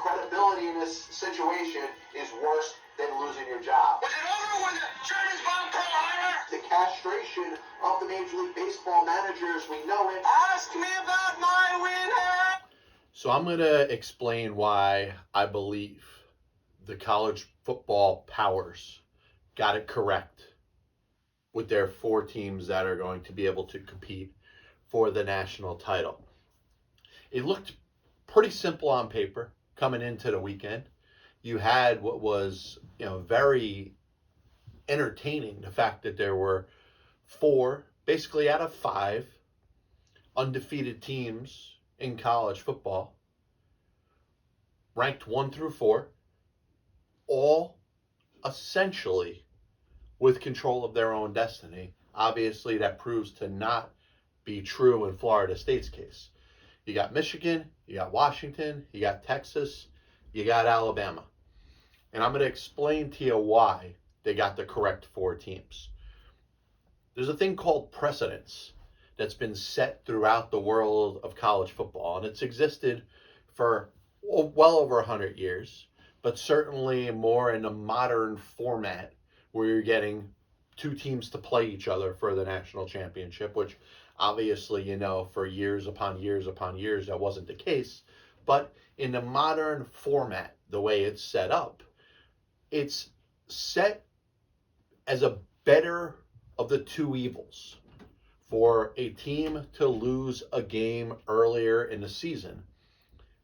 credibility in this situation is worse than losing your job. Was it over with the Germans bomb Pearl Harbor? The castration of the Major League Baseball managers, we know it. Ask me about my winner. So I'm going to explain why I believe the college football powers got it correct with their 4 teams that are going to be able to compete for the national title. It looked pretty simple on paper coming into the weekend. You had what was, very entertaining, the fact that there were 4, basically out of 5, undefeated teams in college football, ranked 1 through 4, all essentially with control of their own destiny. Obviously, that proves to not be true in Florida State's case. You got Michigan, you got Washington, you got Texas, you got Alabama. And I'm going to explain to you why they got the correct 4 teams. There's a thing called precedence that's been set throughout the world of college football, and it's existed for well over 100 years, but certainly more in a modern format where you're getting 2 teams to play each other for the national championship, which obviously, for years upon years upon years, that wasn't the case. But in the modern format, the way it's set up, it's set as a better of the 2 evils for a team to lose a game earlier in the season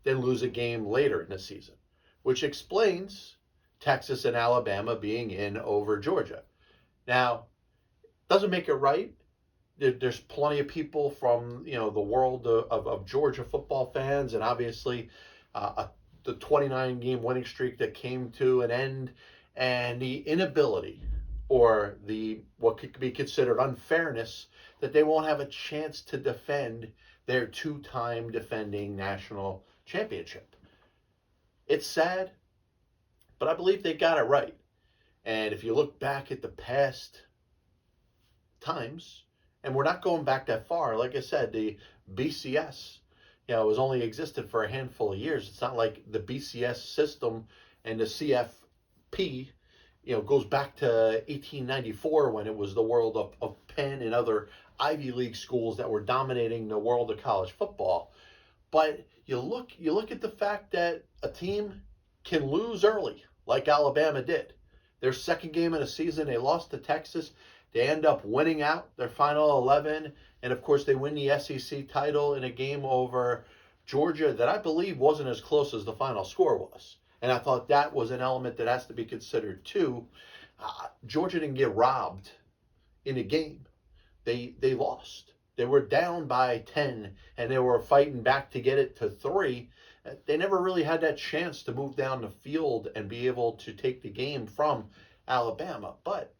than lose a game later in the season, which explains Texas and Alabama being in over Georgia. Now, doesn't make it right. There's plenty of people from the world of Georgia football fans, and obviously the 29-game winning streak that came to an end, and the inability or the what could be considered unfairness that they won't have a chance to defend their 2-time defending national championship. It's sad, but I believe they got it right. And if you look back at the past times, and we're not going back that far, like I said, the BCS, was only existed for a handful of years. It's not like the BCS system and the CFP, goes back to 1894 when it was the world of Penn and other Ivy League schools that were dominating the world of college football. But you look at the fact that a team can lose early, like Alabama did. Their second game of the season, they lost to Texas. They end up winning out their final 11. And, of course, they win the SEC title in a game over Georgia that I believe wasn't as close as the final score was. And I thought that was an element that has to be considered, too. Georgia didn't get robbed in a game. They lost. They were down by 10, and they were fighting back to get it to 3. They never really had that chance to move down the field and be able to take the game from Alabama. But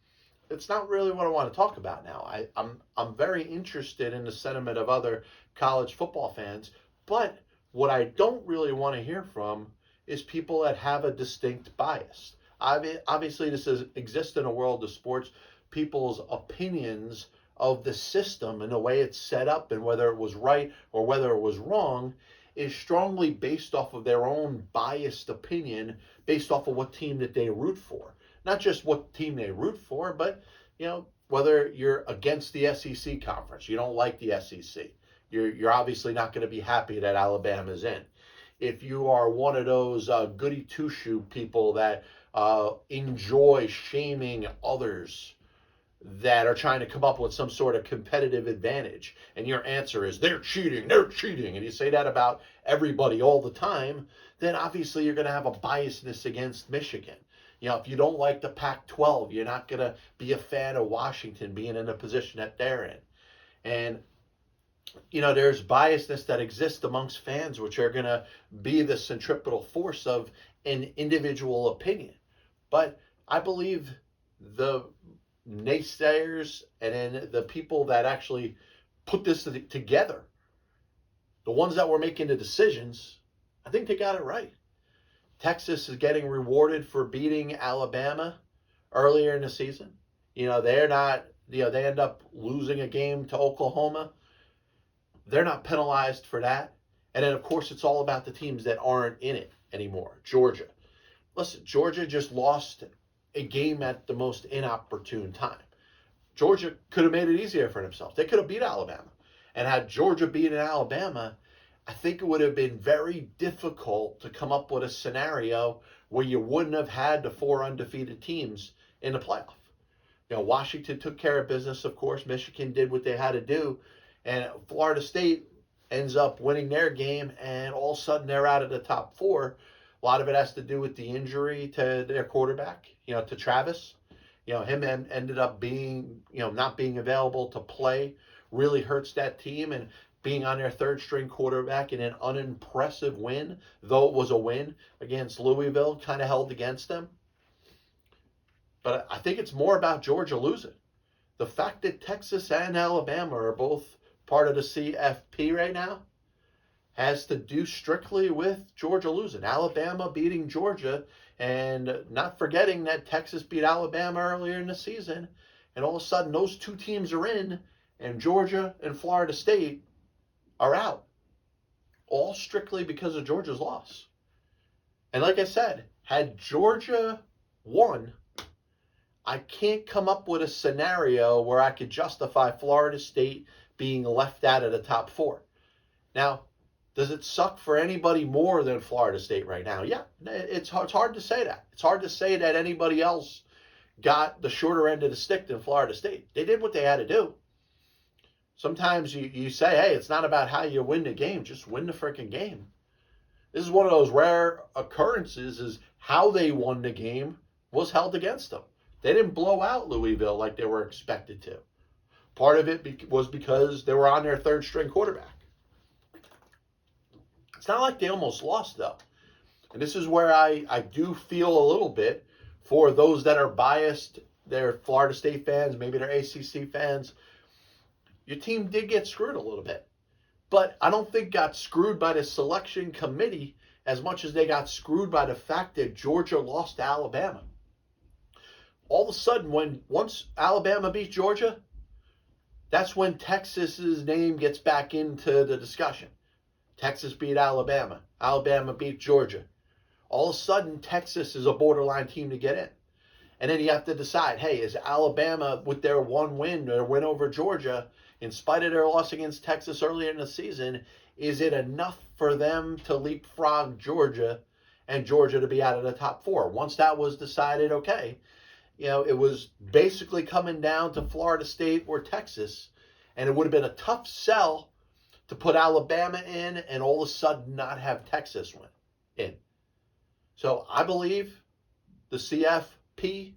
it's not really what I want to talk about now. I'm very interested in the sentiment of other college football fans, but what I don't really want to hear from is people that have a distinct bias. Obviously, this exists in a world of sports. People's opinions of the system and the way it's set up and whether it was right or whether it was wrong is strongly based off of their own biased opinion, based off of what team that they root for. Not just what team they root for, but, whether you're against the SEC conference, you don't like the SEC. You're obviously not going to be happy that Alabama's in. If you are one of those goody two-shoe people that enjoy shaming others that are trying to come up with some sort of competitive advantage, and your answer is, they're cheating, and you say that about everybody all the time, then obviously you're going to have a biasness against Michigan. If you don't like the Pac-12, you're not going to be a fan of Washington being in the position that they're in. And, there's biasness that exists amongst fans, which are going to be the centripetal force of an individual opinion. But I believe the naysayers and then the people that actually put this together, the ones that were making the decisions, I think they got it right. Texas is getting rewarded for beating Alabama earlier in the season. They're not, they end up losing a game to Oklahoma. They're not penalized for that. And then, of course, it's all about the teams that aren't in it. anymore. Georgia. Listen, Georgia just lost a game at the most inopportune time. Georgia could have made it easier for themselves. They could have beat Alabama. And had Georgia beaten Alabama, I think it would have been very difficult to come up with a scenario where you wouldn't have had the 4 undefeated teams in the playoff. Washington took care of business, of course. Michigan did what they had to do. And Florida State ends up winning their game, and all of a sudden they're out of the top 4. A lot of it has to do with the injury to their quarterback, to Travis. Him ended up being, not being available to play really hurts that team, and being on their 3rd-string quarterback in an unimpressive win, though it was a win against Louisville, kind of held against them. But I think it's more about Georgia losing. The fact that Texas and Alabama are both part of the CFP right now has to do strictly with Georgia losing. Alabama beating Georgia, and not forgetting that Texas beat Alabama earlier in the season, and all of a sudden those 2 teams are in, and Georgia and Florida State are out. All strictly because of Georgia's loss. And like I said, had Georgia won, I can't come up with a scenario where I could justify Florida State being left out of the top 4. Now, does it suck for anybody more than Florida State right now? Yeah, it's hard to say that. It's hard to say that anybody else got the shorter end of the stick than Florida State. They did what they had to do. Sometimes you say, hey, it's not about how you win the game, just win the freaking game. This is one of those rare occurrences, is how they won the game was held against them. They didn't blow out Louisville like they were expected to. Part of it was because they were on their 3rd-string quarterback. It's not like they almost lost, though. And this is where I do feel a little bit for those that are biased. They're Florida State fans, maybe they're ACC fans. Your team did get screwed a little bit. But I don't think got screwed by the selection committee as much as they got screwed by the fact that Georgia lost to Alabama. All of a sudden, once Alabama beat Georgia, that's when Texas's name gets back into the discussion. Texas beat Alabama. Alabama beat Georgia. All of a sudden, Texas is a borderline team to get in. And then you have to decide, hey, is Alabama, with their 1 win, their win over Georgia, in spite of their loss against Texas earlier in the season, is it enough for them to leapfrog Georgia and Georgia to be out of the top 4? Once that was decided, okay, it was basically coming down to Florida State or Texas, and it would have been a tough sell to put Alabama in and all of a sudden not have Texas win in. So I believe the CFP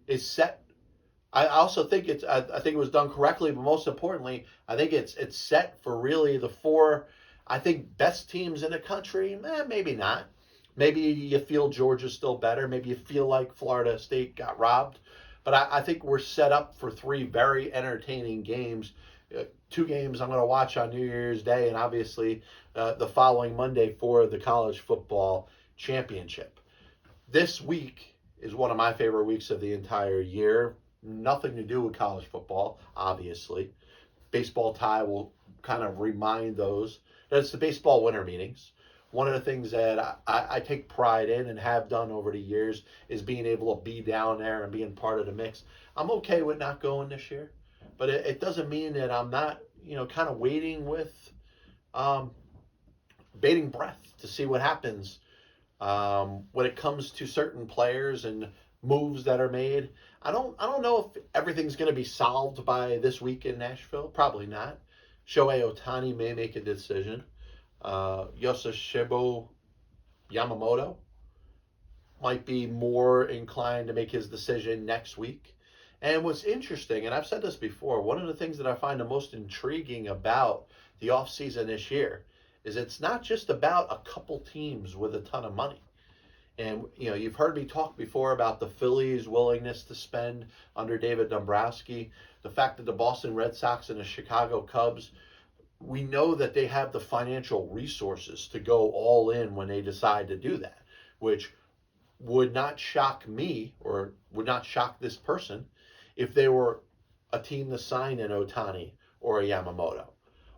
is set. I also think I think it was done correctly, but most importantly, I think it's set for really the 4, I think, best teams in the country. Maybe not. Maybe you feel Georgia's still better. Maybe you feel like Florida State got robbed. But I think we're set up for 3 very entertaining games. 2 games I'm going to watch on New Year's Day, and obviously the following Monday for the college football championship. This week is one of my favorite weeks of the entire year. Nothing to do with college football, obviously. Baseball tie will kind of remind those that it's the baseball winter meetings. One of the things that I take pride in and have done over the years is being able to be down there and being part of the mix. I'm okay with not going this year, but it doesn't mean that I'm not, kind of waiting with bating breath to see what happens when it comes to certain players and moves that are made. I don't know if everything's going to be solved by this week in Nashville. Probably not. Shohei Ohtani may make a decision. Yoshitshibo Yamamoto might be more inclined to make his decision next week. And what's interesting, and I've said this before, one of the things that I find the most intriguing about the offseason this year is it's not just about a couple teams with a ton of money. And, you've heard me talk before about the Phillies' willingness to spend under David Dombrowski, the fact that the Boston Red Sox and the Chicago Cubs, we know that they have the financial resources to go all in when they decide to do that, which would not shock me or would not shock this person if they were a team to sign an Ohtani or a Yamamoto.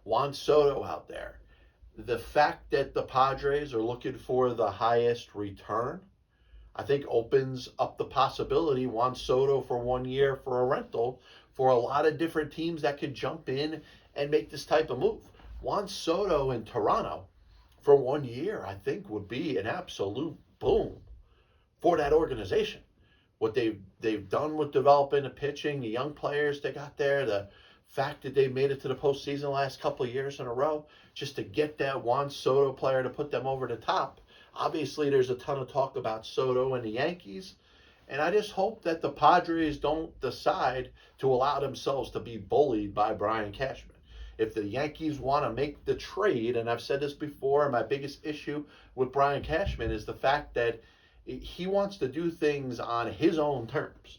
Juan Soto out there. the fact that the Padres are looking for the highest return, I think opens up the possibility Juan Soto for 1 year for a rental for a lot of different teams that could jump in and make this type of move. Juan Soto in Toronto for 1 year, I think, would be an absolute boom for that organization. What they've done with developing the pitching, the young players they got there, the fact that they made it to the postseason the last couple of years in a row, just to get that Juan Soto player to put them over the top. Obviously, there's a ton of talk about Soto and the Yankees, and I just hope that the Padres don't decide to allow themselves to be bullied by Brian Cashman. If the Yankees want to make the trade, and I've said this before, my biggest issue with Brian Cashman is the fact that he wants to do things on his own terms.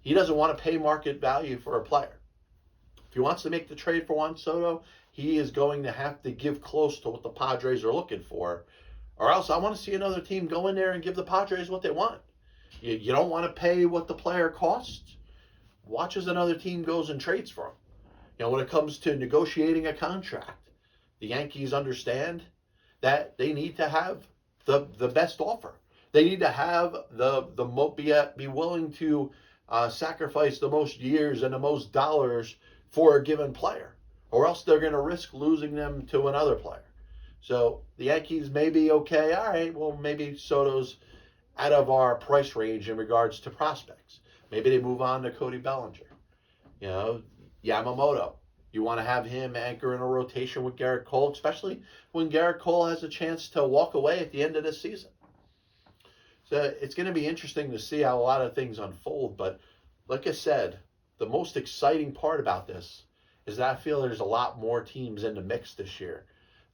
He doesn't want to pay market value for a player. If he wants to make the trade for Juan Soto, he is going to have to give close to what the Padres are looking for, or else I want to see another team go in there and give the Padres what they want. You don't want to pay what the player costs? Watch as another team goes and trades for him. When it comes to negotiating a contract, the Yankees understand that they need to have the best offer. They need to have be willing to sacrifice the most years and the most dollars for a given player, or else they're going to risk losing them to another player. So the Yankees may be okay. All right, well, maybe Soto's out of our price range in regards to prospects. Maybe they move on to Cody Bellinger. Yamamoto. You want to have him anchor in a rotation with Garrett Cole, especially when Garrett Cole has a chance to walk away at the end of this season. So it's going to be interesting to see how a lot of things unfold. But like I said, the most exciting part about this is that I feel there's a lot more teams in the mix this year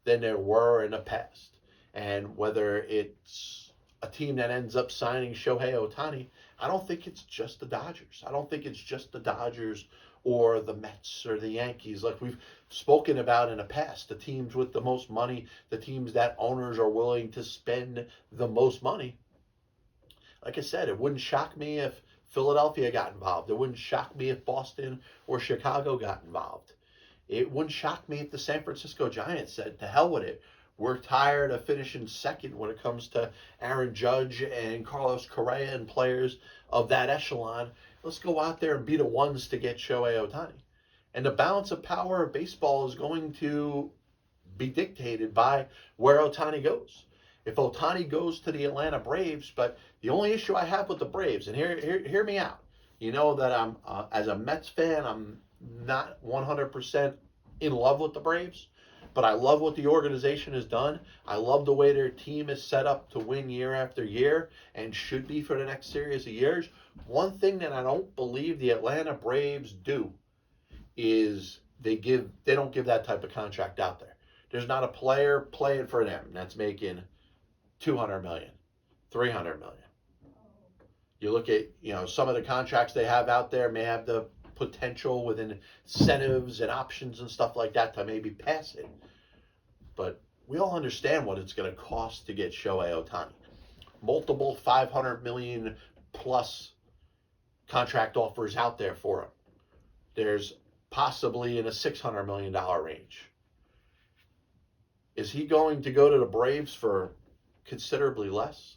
than there were in the past. And whether it's a team that ends up signing Shohei Ohtani, I don't think it's just the Dodgers. I don't think it's just the Dodgers or the Mets or the Yankees, like we've spoken about in the past. The teams with the most money, the teams that owners are willing to spend the most money. Like I said, it wouldn't shock me if Philadelphia got involved. It wouldn't shock me if Boston or Chicago got involved. It wouldn't shock me if the San Francisco Giants said, to hell with it. We're tired of finishing second when it comes to Aaron Judge and Carlos Correa and players of that echelon. Let's go out there and be the ones to get Shohei Ohtani. And the balance of power of baseball is going to be dictated by where Ohtani goes. If Ohtani goes to the Atlanta Braves, but the only issue I have with the Braves, and hear me out. You know that I'm, as a Mets fan, I'm not 100% in love with the Braves, but I love what the organization has done. I love the way their team is set up to win year after year and should be for the next series of years. One thing that I don't believe the Atlanta Braves do is they don't give that type of contract out there. There's not a player playing for them that's making $200 million, $300 million. You look at, some of the contracts they have out there may have the potential with incentives and options and stuff like that to maybe pass it. But we all understand what it's going to cost to get Shohei Ohtani. Multiple $500 million plus contract offers out there for him. There's possibly in a $600 million range. Is he going to go to the Braves for considerably less?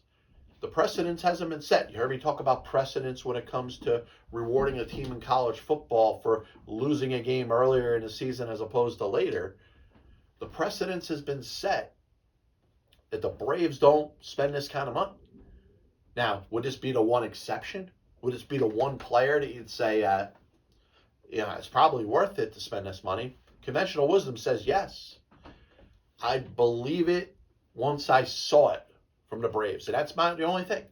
The precedence hasn't been set. You heard me talk about precedence when it comes to rewarding a team in college football for losing a game earlier in the season as opposed to later. The precedence has been set that the Braves don't spend this kind of money. Now, would this be the one exception? Would this be the one player that you'd say, it's probably worth it to spend this money? Conventional wisdom says yes. I'd believe it once I saw it from the Braves. And that's the only thing.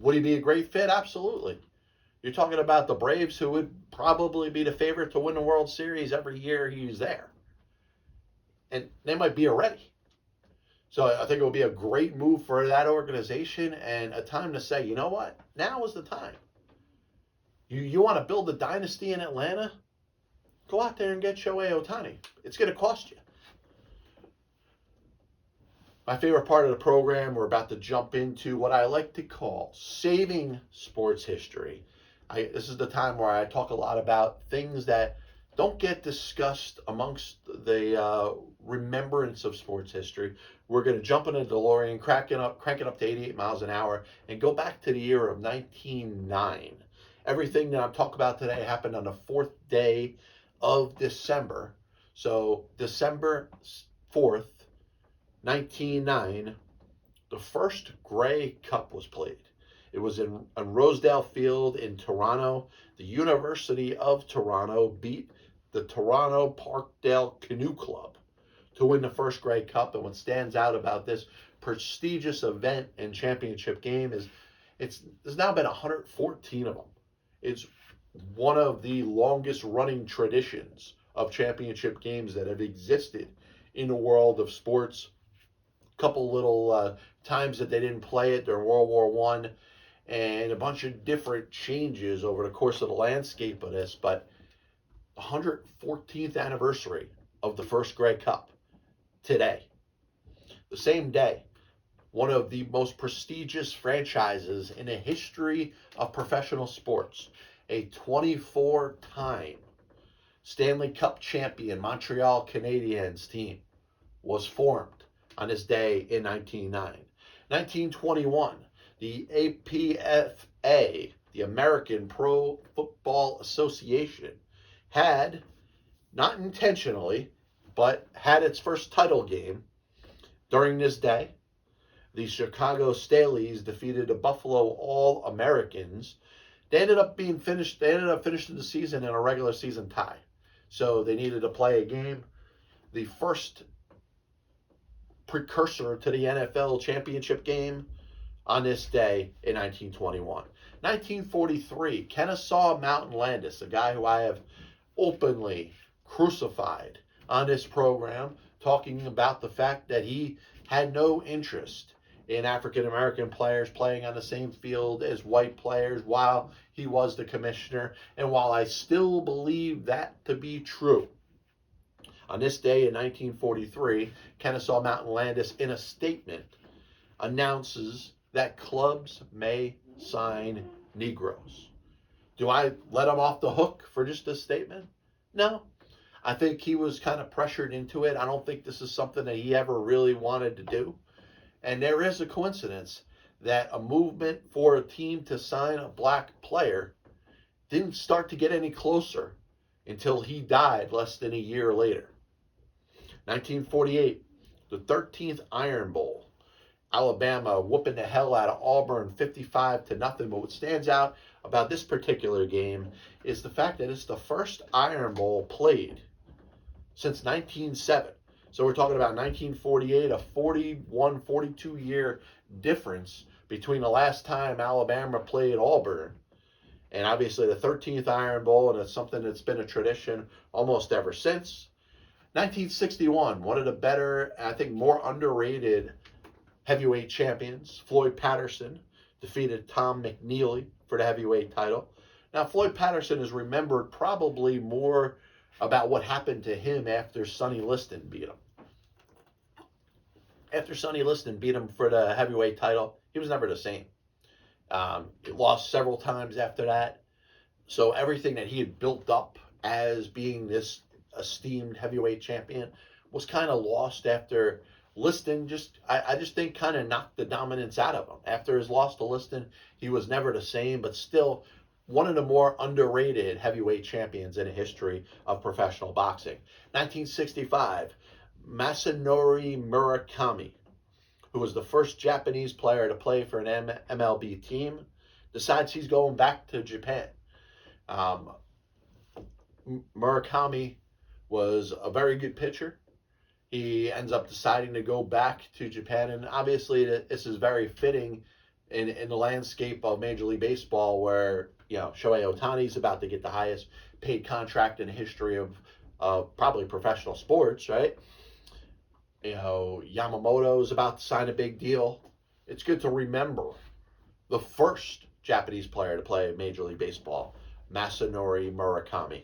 Would he be a great fit? Absolutely. You're talking about the Braves, who would probably be the favorite to win the World Series every year he's there. And they might be already. So I think it would be a great move for that organization and a time to say, you know what? Now is the time. You want to build a dynasty in Atlanta? Go out there and get Shohei Ohtani. It's going to cost you. My favorite part of the program, we're about to jump into what I like to call saving sports history. This is the time where I talk a lot about things that don't get discussed amongst the remembrance of sports history. We're going to jump in a DeLorean, crank it up to 88 miles an hour, and go back to the year of 1909. Everything that I'm talking about today happened on the 4th day of December. So December 4th, 1909, the first Grey Cup was played. It was on Rosedale Field in Toronto. The University of Toronto beat the Toronto Parkdale Canoe Club to win the first Grey Cup. And what stands out about this prestigious event and championship game is there's now been 114 of them. It's one of the longest running traditions of championship games that have existed in the world of sports. A couple little times that they didn't play it during World War I, and a bunch of different changes over the course of the landscape of this, but the 114th anniversary of the first Grey Cup today. The same day, one of the most prestigious franchises in the history of professional sports, a 24-time Stanley Cup champion Montreal Canadiens team, was formed on this day in 1909. 1921, the APFA, the American Pro Football Association, had, not intentionally, but had its first title game during this day. The Chicago Staleys defeated the Buffalo All-Americans. They ended up finishing the season in a regular season tie. So they needed to play a game. The first precursor to the NFL championship game on this day in 1921. 1943, Kenesaw Mountain Landis, a guy who I have openly crucified on this program, talking about the fact that he had no interest in African American players playing on the same field as white players while he was the commissioner. And while I still believe that to be true, on this day in 1943, Kenesaw Mountain Landis, in a statement, announces that clubs may sign Negroes. Do I let him off the hook for just a statement? No. I think he was kind of pressured into it. I don't think this is something that he ever really wanted to do. And there is a coincidence that a movement for a team to sign a black player didn't start to get any closer until he died less than a year later. 1948, the 13th Iron Bowl. Alabama whooping the hell out of Auburn 55-0. But what stands out about this particular game is the fact that it's the first Iron Bowl played since 1907. So we're talking about 1948, a 41, 42-year difference between the last time Alabama played Auburn and obviously the 13th Iron Bowl, and it's something that's been a tradition almost ever since. 1961, one of the better, I think more underrated heavyweight champions, Floyd Patterson, defeated Tom McNeely for the heavyweight title. Now, Floyd Patterson is remembered probably more about what happened to him after Sonny Liston beat him. After Sonny Liston beat him for the heavyweight title, he was never the same. He lost several times after that. So everything that he had built up as being this esteemed heavyweight champion was kind of lost after Liston I just think kind of knocked the dominance out of him. After his loss to Liston, he was never the same, but still one of the more underrated heavyweight champions in the history of professional boxing. 1965, Masanori Murakami, who was the first Japanese player to play for an MLB team, decides he's going back to Japan. Murakami was a very good pitcher. He ends up deciding to go back to Japan, and obviously this is very fitting in the landscape of Major League Baseball, where Shohei Ohtani is about to get the highest paid contract in the history of probably professional sports, right? Yamamoto is about to sign a big deal. It's good to remember the first Japanese player to play Major League Baseball, Masanori Murakami.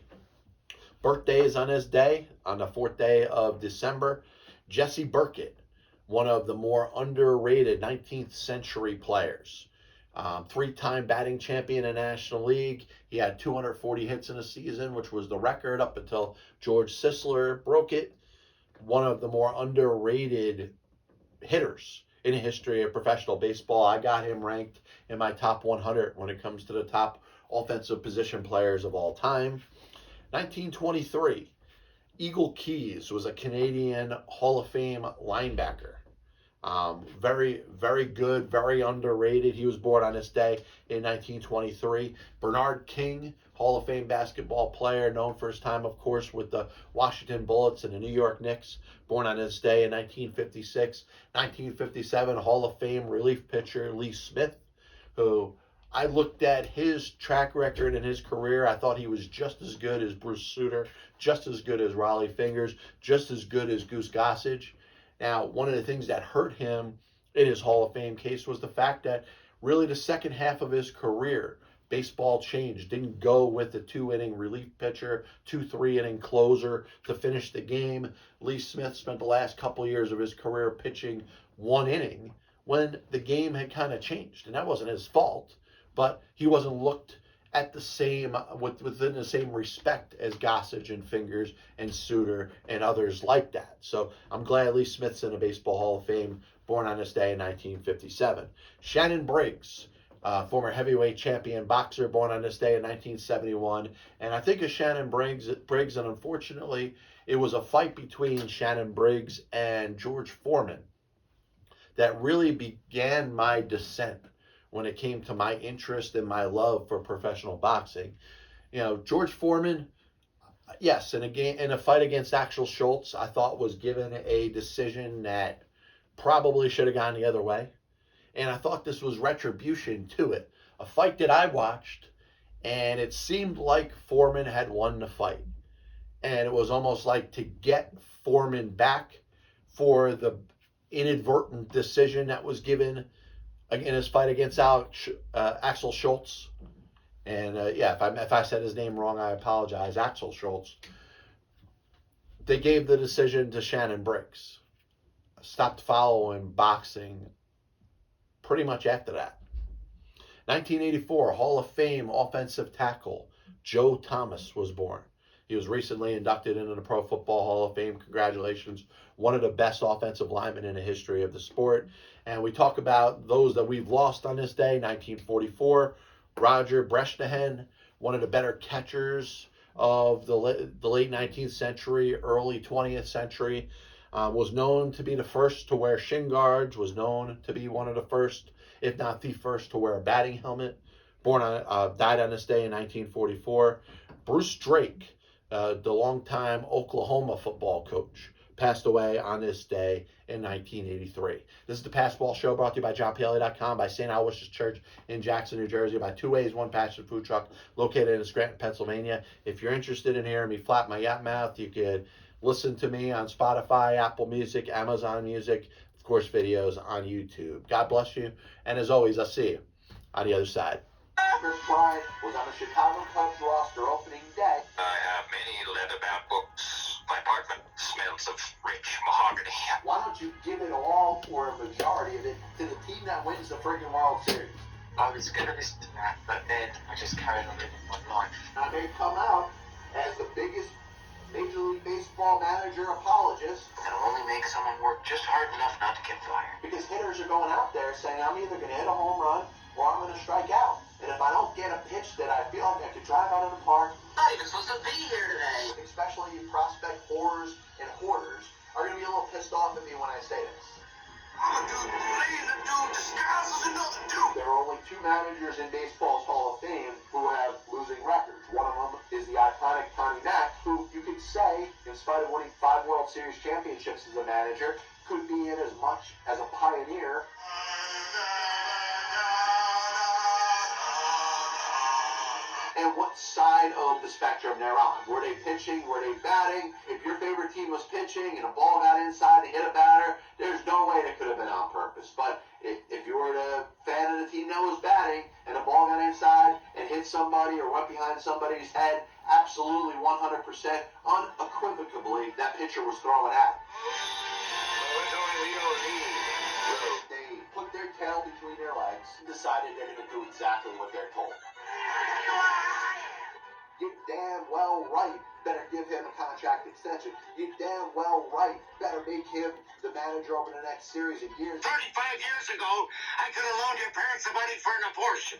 Birthdays on this day, on the 4th day of December, Jesse Burkett, one of the more underrated 19th century players. Three-time batting champion in the National League. He had 240 hits in a season, which was the record up until George Sisler broke it. One of the more underrated hitters in the history of professional baseball. I got him ranked in my top 100 when it comes to the top offensive position players of all time. 1923, Eagle Keys was a Canadian Hall of Fame linebacker. Very, very good, very underrated. He was born on this day in 1923. Bernard King, Hall of Fame basketball player, known for his time, of course, with the Washington Bullets and the New York Knicks, born on this day in 1956. 1957, Hall of Fame relief pitcher Lee Smith, who I looked at his track record and his career. I thought he was just as good as Bruce Sutter, just as good as Raleigh Fingers, just as good as Goose Gossage. Now, one of the things that hurt him in his Hall of Fame case was the fact that really the second half of his career, baseball changed. Didn't go with the 2-inning relief pitcher, 2-3-inning closer to finish the game. Lee Smith spent the last couple years of his career pitching 1 inning when the game had kind of changed. And that wasn't his fault, but he wasn't looked at the same, within the same respect as Gossage and Fingers and Suter and others like that. So I'm glad Lee Smith's in the Baseball Hall of Fame, born on this day in 1957. Shannon Briggs, former heavyweight champion boxer, born on this day in 1971. And I think of Shannon Briggs, and unfortunately, it was a fight between Shannon Briggs and George Foreman that really began my descent when it came to my interest and my love for professional boxing. You know, George Foreman, yes, in a fight against Axel Schultz, I thought was given a decision that probably should have gone the other way. And I thought this was retribution to it. A fight that I watched, and it seemed like Foreman had won the fight. And it was almost like to get Foreman back for the inadvertent decision that was given in his fight against Axel Schultz. And if I said his name wrong, I apologize. Axel Schultz. They gave the decision to Shannon Briggs. Stopped following boxing pretty much after that. 1984, Hall of Fame offensive tackle Joe Thomas was born. He was recently inducted into the Pro Football Hall of Fame. Congratulations. One of the best offensive linemen in the history of the sport. And we talk about those that we've lost on this day. 1944, Roger Bresnahan, one of the better catchers of the late 19th century, early 20th century. Was known to be the first to wear shin guards, was known to be one of the first, if not the first, to wear a batting helmet. Died on this day in 1944. Bruce Drake, the longtime Oklahoma football coach, passed away on this day in 1983. This is the Passball Show, brought to you by JohnPLA.com, by St. Aloysius Church in Jackson, New Jersey, by Two Ways, One Passion Food Truck, located in Scranton, Pennsylvania. If you're interested in hearing me flap my yap mouth, you could listen to me on Spotify, Apple Music, Amazon Music, of course, videos on YouTube. God bless you, and as always, I'll see you on the other side. Chris Bryant was on the Chicago Cubs roster opening day. I have many leather-bound books. My apartment smells of rich mahogany. Why don't you give it all, or a majority of it, to the team that wins the friggin' World Series? I was going to listen to that, but then I just carried on living my life. Now they come out as the biggest Major League Baseball manager apologist. That'll only make someone work just hard enough not to get fired. Because hitters are going out there saying, I'm either going to hit a home run or I'm going to strike out. And if I don't get a pitch that I feel like I could drive out of the park, I'm not even supposed to be here today. especially you prospect whores and hoarders, are going to be a little pissed off at me when I say this. I'm a dude believes a dude disguises another dude. There are only two managers in baseball's Hall of Fame who have losing records. One of them is the iconic Connie Mack, who you could say, in spite of winning 5 World Series championships as a manager, could be in as much as a pioneer. And what side of the spectrum they're on. Were they pitching? Were they batting? If your favorite team was pitching and a ball got inside to hit a batter, there's no way that could have been on purpose. But if you were a fan of the team that was batting and a ball got inside and hit somebody or went behind somebody's head, absolutely 100%, unequivocally, that pitcher was throwing at him. They put their tail between their legs fans decided they're going to do exactly what they're told. You damn well right better give him a contract extension. You damn well right better make him the manager over the next series of years. 35 years ago, I could have loaned your parents the money for an abortion.